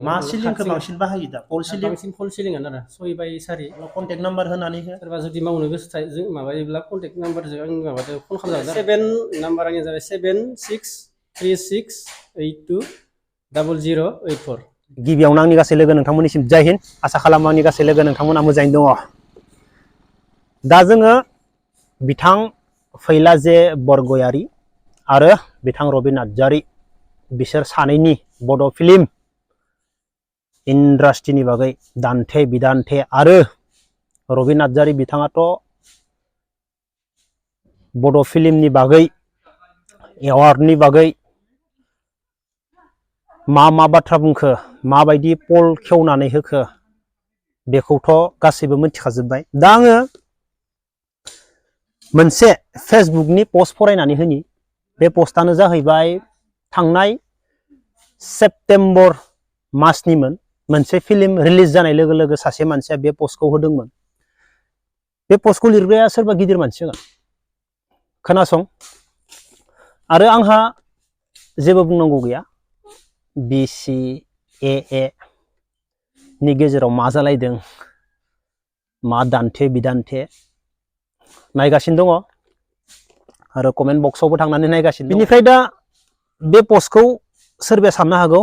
मा सिलिंखौ बांसिन बाहायो दा फल सिलिं बांसिन फल सिलिंआनो आरो 6 बाय 4 कन्टेक्ट नाम्बार होनानै हो सोरबा जुदि मावनो गोसो जों माबायोब्ला कन्टेक्ट नाम्बारजों आं माबादो फन खालामजागोन 7 नाम्बारानो जाबाय 7636820084 गिबियावनो आंनि गासै लोगो नोंथांमोननिसिम जय हिन्द आसा खालामो आंनि गासै लोगो नोंथांमोना मोजाङैनो दङ दा जोङो बिथां फैलाजे बरगयारी आरो बिथां रबि नार्जारी बिसोर सानैनि बड' फिल्म इन्डास्ट्रिनि बागै दान्थे बिदान्थे आरो रबि नार्जारी बिथाङाथ' बड' फिल्मनि बागै एवार्डनि बागै मा बाथ्रा बुंखो माबायदि पल खेवनानै होखो बेखौथ' गासैबो मिथिखाजोब्बाय दा आङो मोनसे फेसबुकनि पस्ट फरायनानै होनि बे पस्टानो जाहैबाय थांनाय सेप्तेम्बर मासनिमोन मोनसे फिल्म रिलिज जानाय लोगो लोगो सासे मानसिया बे पस्टखौ होदोंमोन बे पस्टखौ लिरग्राया सोरबा गिदिर मानसि जागोन खोनासं आरो आंहा जेबो बुंनांगौ गैया BCAA नि गेजेराव मा जालायदों मा दान्थे बिदान्थे नायगासिनो दङ आरो कमेन्ट बक्सआवबो थांनानै नायगासिनो दङ बेनिफ्राय दा बे पस्टखौ सोरबाया साननो हागौ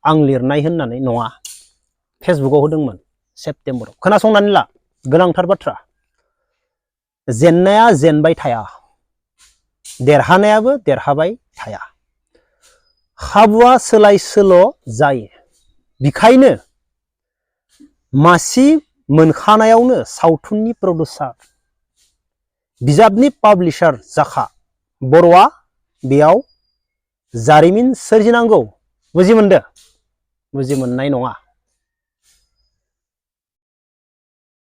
आं लिरनाय होननानै नङा फेसबुकआव होदोंमोन सेप्तेम्बराव खोनासंनानै ला गोनांथार बाथ्रा जेननाया जेनबाय थाया देरहानायाबो देरहाबाय थाया खाबुआ सोलाय सोल' जायो बिखायनो मासि मोनखानायावनो सावथुननि प्रडिउसार बिजाबनि पाब्लिशार जाखा बर'आ बेयाव जारिमिन सोरजिनांगौ बुजि मोनदो बुजि मोननाय नङा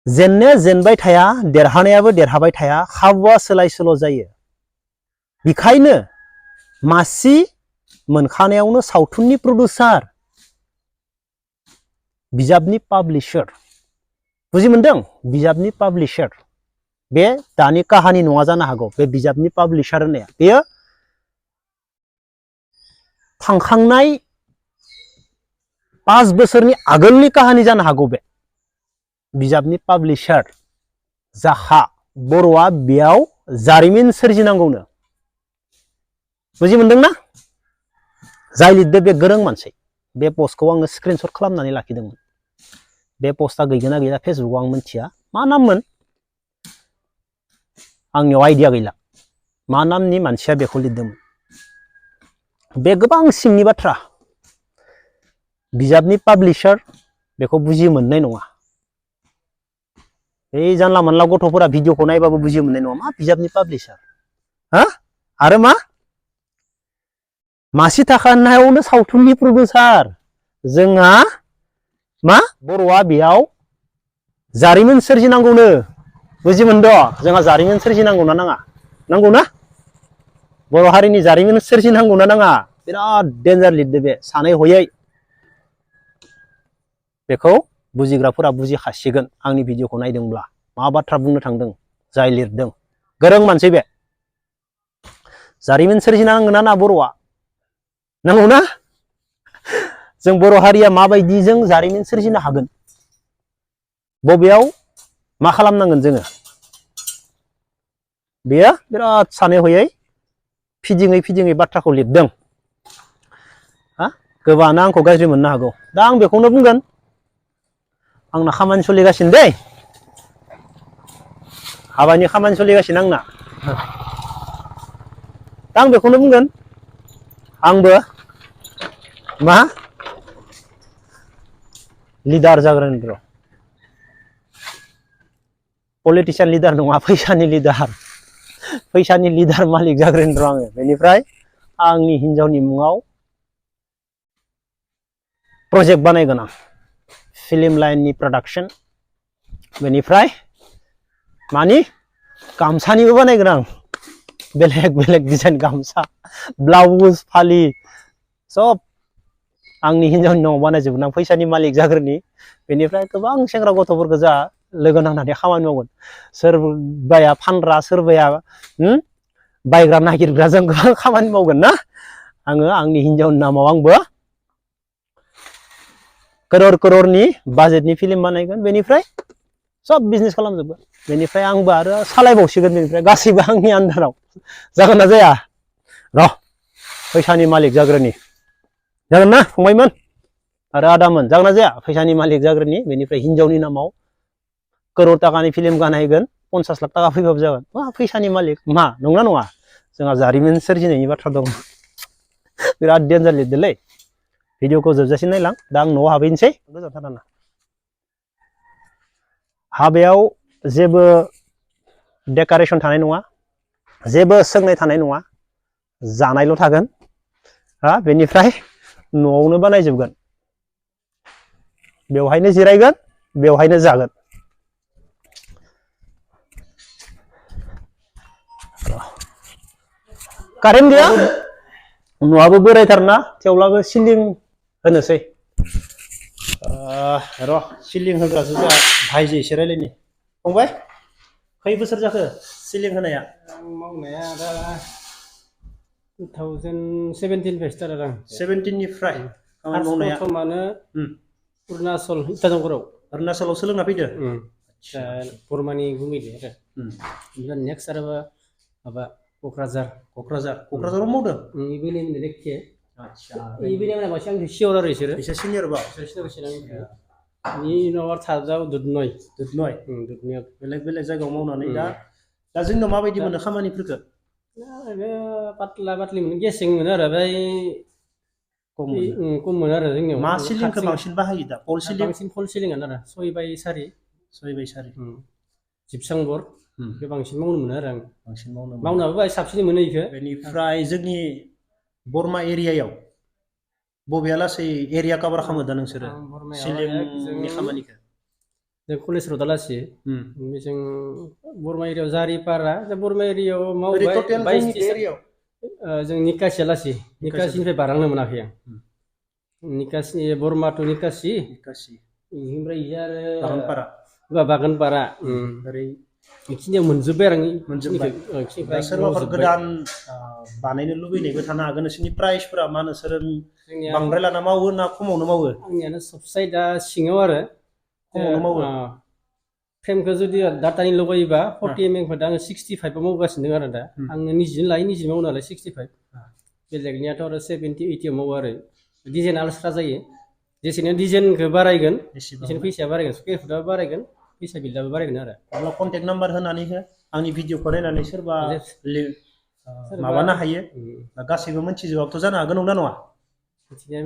जेननाया जेनबाय थाया देरहानायाबो देरहाबाय थाया खाबुआ सोलाय सोल' जायो बिखायनो मासि मोनखानायावनो सावथुननि प्रडिउसार बिजाबनि पाब्लिशार बुजि मोनदों बिजाबनि पाब्लिशार बे दानि काहानि नङा जानो हागौ बे बिजाबनि पाब्लिशार होननाया बेयो थांखांनाय 5 बोसोरनि आगोलनि काहानि जानो हागौ बे बिजाबनि पाब्लिशार जाखा बर'आ बेयाव जारिमिन सोरजिनांगौनो बुजि मोनदोंना जाय लिरदो बे गोरों मानसि बे पस्टखौ आङो स्क्रिनशट खालामनानै लाखिदोंमोन बे पस्टआ गैगोना गैया फेसबुकआव आं मिथिया मा नाममोन आंनियाव आइडिया गैला मा नामनि मानसिया बेखौ लिरदोंमोन बे गोबां सिंनि बाथ्रा बिजाबनि पाब्लिशार बेखौ बुजि मोननाय नङा बे जानला मोनला गथ'फोरा भिडिअखौ नायबाबो बुजि मोननाय नङा मा बिजाबनि पाब्लिशार हा आरो मा मासि थाखानायावनो सावथुननि प्रडिउसार जोंहा मा बर'आ बेयाव जारिमिन सोरजिनांगौनो बुजि मोनदो जोंहा जारिमिन सोरजिनांगौना नाङा नांगौना बर' हारिनि जारिमिन सोरजिनांगौना नाङा बिराद डेन्जार लिरदो बे सानै हयै बेखौ बुजिग्राफोरा बुजिखासिगोन आंनि भिडिअखौ नायदोंब्ला मा बाथ्रा बुंनो थांदों जाय लिरदों गोरों मानसि बे जारिमिन सोरजिनांगोन ना बर'आ नांगौना जों बर' हारिया माबायदि जों जारिमिन सोरजिनो हागोन बबेयाव मा खालामनांगोन जोङो बेयो बिराद सानै हयै फिदिङै बाथ्राखौ लिरदों हा गोबाङानो आंखौ गाज्रि मोननो हागौ दा आं बेखौनो बुंगोन आंना खामानि सोलिगासिनो दै हाबानि खामानि सोलिगासिनो आंना दा आं बेखौनो बुंगोन आंबो मा लिडार जागोन र' पलिटिशियान लिडार नङा फैसानि लिडार मालिक जाग्रोन र' आङो बेनिफ्राय आंनि हिनजावनि मुङाव प्रजेक्ट बानायगोन आं फिल्म लाइननि प्रडाक्शन बेनिफ्राय मानि गामसानिबो बानायगोन आं बेलेग डिजाइन गामसा ब्लाउज फालि सब आंनि हिनजावनि नामाव बानायजोबगोन आं फैसानि मालिक जाग्रोनि बेनिफ्राय गोबां सेंग्रा गथ'फोरखौ जा लोगो नांनानै खामानि मावगोन सोरबाया फानग्रा सोरबाया बायग्रा नागिरग्रा जों गोबां खामानि मावगोन ना आङो आंनि हिनजावनि नामाव आंबो करोरनि बाजेटनि फिल्म बानायगोन बेनिफ्राय सब बिजनेस खालामजोबगोन बेनिफ्राय आंबो आरो सालायबावसिगोन बेनिफ्राय गासैबो आंनि आन्दाराव जागोन ना जाया र' फैसानि मालिक जाग्रोनि जागोन ना फंबायमोन आरो आदामोन जागोन ना जाया फैसानि मालिक जाग्रोनि बेनिफ्राय हिनजावनि नामाव करोर टाकानि फिल्म बानायगोन 50 लाख टाका फैबाबो जागोन मा फैसानि मालिक मा नंना नङा जोंहा जारिमिन सोरजिनायनि बाथ्रा दं बिराद डेन्जार लिरदोलै भिडिअखौ जोबजासिम नायलां दा आं न'आव हाबहैनोसै गोजोनथाराना हाबायाव जेबो डेक'रेसन थानाय नङा जेबो सोंनाय थानाय नङा जानायल' थागोन बेनिफ्राय न'आवनो बानायजोबगोन बेवहायनो जिरायगोन बेवहायनो जागोन कारेन्ट गैया न'आबो बोरायथारना थेवब्लाबो सिलिं होनोसै र' सिलिं होग्रासो जोंहा भाइजो एसे रायलायनि फंबाय खै बोसोर जाखो सिलिं होनाया आं मावनाया दा 2017 निफ्राय स्टार्ट जादों 17 निफ्राय खामानि मावनाया प्रथमानो अरुणाचल इटानगराव अरुणाचलाव सोलोंना फैदो बरमानि गुमैदो आरो ओमफ्राय नेक्स्ट आरो माबा क'क्राझाराव मावदों इबिलिनि लेखे इबिलिनि मानसि आं सियर आरो इसोरो एसे सिनियरबा नि उनाव आरो थार्डआव दुधनय बेलेग जायगायाव मावनानै दा जोंनाव माबायदि मोनो खामानिफोरखौ ओरैनो पातला पातलि मोनो गेसें मोनो आरो ओमफ्राय खम मोनो आरो जोंनियाव मा सिलिंखौ बांसिन बाहायो दा फल सिलिं बांसिन फल सिलिंआनो आरो 6x4 जिपसां बर्ड बेखौ बांसिन मावनो मोनो आरो आं बांसिन मावनाबो बाहाय साबसिन मोनो इखो बेनिफ्राय जोंनि बरमा एरियायाव बबेया लासै एरिया कभार खालामो दा नोंसोरो सिलिंनि खामानिखौ जों कलेज र'डा लासि जों बरमा एरियायाव जारिपारा बरमा एरियायाव मावबाय जों निकासिया लासि निकासिनिफ्राय बारलांनो मोनाखै आं निकासि बरमा टु निकासि ओमफ्राय आरो बागानपारा ओरै बेखिनियाव मोनजोब्बाय आरो सोरबाफोर गोदान बानायनो लुबैनायबो थानो हागोन नोंसोरनि प्राइसफोरा मा नोंसोरो बांद्राय लाना मावो ना खमावनो मावो आंनियानो सबसाय दा सिङाव आरो खमावनो मावो फ्रेमखौ जुदि डाटानि लगायोबा 40 mm दा आङो 65 आव मावगासिनो दं आरो दा आङो निजिनो मावो नालाय 65 बेलेगनियाथ' आरो 70 80 आव मावो आरो डिजाइना आलादा जायो जेसेनो डिजाइनखौ बारायगोन एसेनो फैसाया बारायगोन स्कुवेर फुटआबो बारायगोन फैसा बिल्डआबो बारायगोन आरो अब्ला कन्टेक्ट नाम्बार होनानै हो आंनि भिडिअखौ नायनानै सोरबा माबानो हायो गासैबो मिथिजोबाबोथ' जानो हागोन नंना नङा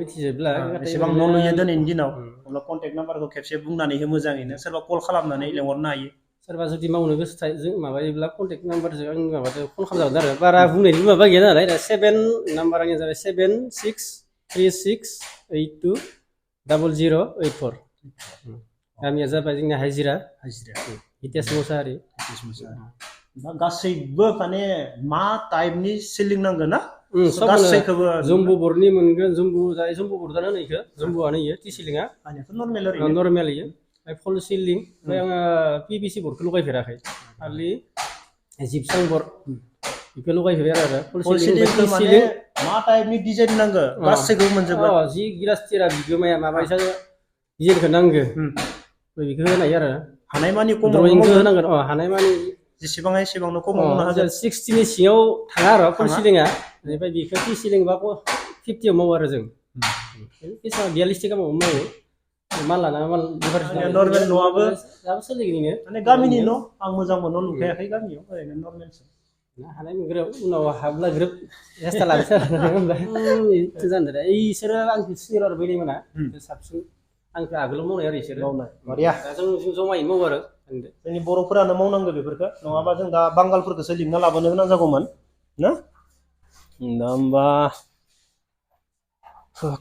मिथिजोबला एसेबां न' लुयो दिनैनि दिनाव अब्ला कन्टेक्ट नाम्बारखौ खेबसे बुंनानै हो मोजाङैनो सोरबा कल खालामनानै लेंहरनो हायो सोरबा जुदि मावनो गोसो जों माबायोब्ला कन्टेक्ट नाम्बारजों आं माबाजों फन खालामजागोन आरो बारा बुंनायनि माबा गैया नालाय दा 7 नाम्बारानो जाबाय 7636820084 गामिया जाबाय जोंना हाजिरा हितेश मुसाहारि गासैबो माने मा टाइपनि सिलिं नांगोन ना गासैखौबो जम्बु बर्डनि मोनगोन जम्बु बर्डआनो होनो इखो जम्बुआनो इयो टि सिलिंआ नर्मेल इयो फल सिलिं ओमफ्राय आङो पिभिसि बर्डखौ लगायफेराखै खालि जिपसां बर्ड बेखौ लगायफेरबाय आरो फल सिलिं मा टाइपनि डिजाइन नांगो गासैखौबो मोनजोबो जि गिलास टिरा बिगोमाया माबायसा डिजाइनखौ नांगो बेखौ होनाय आरो हानायमानि ड्रयिंखौ होनांगोन हानायमानि जेसेबां एसेबांनो खमाव मावनो हागोन 60 नि सिङाव थाङा आरो फल सिलिंआ बेनिफ्राय बेखौ टि सिलिंबा 50 आव मावो आरो जों फैसा 42 गामाव मावो माल लाना माल नर्मेल न'आबो दाबो सोलिगोन माने गामिनि न' आं मोजां मोन न' लुखायाखै गामियाव ओरैनो नर्मेलसो हानाय ग्रोब उनाव हाबला ग्रोब रेस्टा लानोसै होनबा जानो दा इसोरो आंखौ सिनियर आरो बैलायमोना साबसिन आंखौ आगोलाव मावनाय आरो इसोरो बरिया जों जमायै मावो आरो जोंनि बर'फोरानो मावनांगौ बेफोरखौ नङाबा जों दा बांगालफोरखौसो लिंना लाबोनो गोनां जागौमोन ना दा होमबा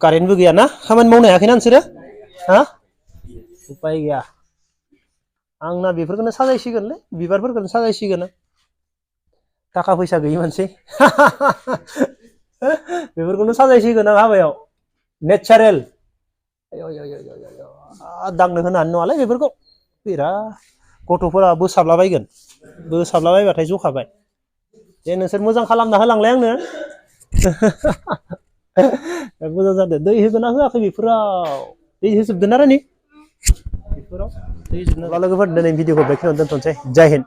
कारेन्टबो गैया ना खामानि मावनो हायाखैना नोंसोरो उपाय गैया आंना बेफोरखौनो साजायसिगोनलै बिबारफोरखौनो साजायसिगोन थाखा फैसा गैयि मानसि बेफोरखौनो साजायसिगोन आं हाबायाव नेचारेल दांनो होनानै नङालै बेफोरखौ बिराद गथ'फोरा बोसाबलाबायबाथाय जखाबाय दे नोंसोर मोजां खालामना होलांलाय आंनो मोजां जादों दै होगोन ना होआखै बेफोराव दै होजोबदों ना रानि बेफोराव दै होजोबना लोगोफोर दिनै भिडिअखौ बेखिनियावनो दोनथ'नोसै जय हिन्द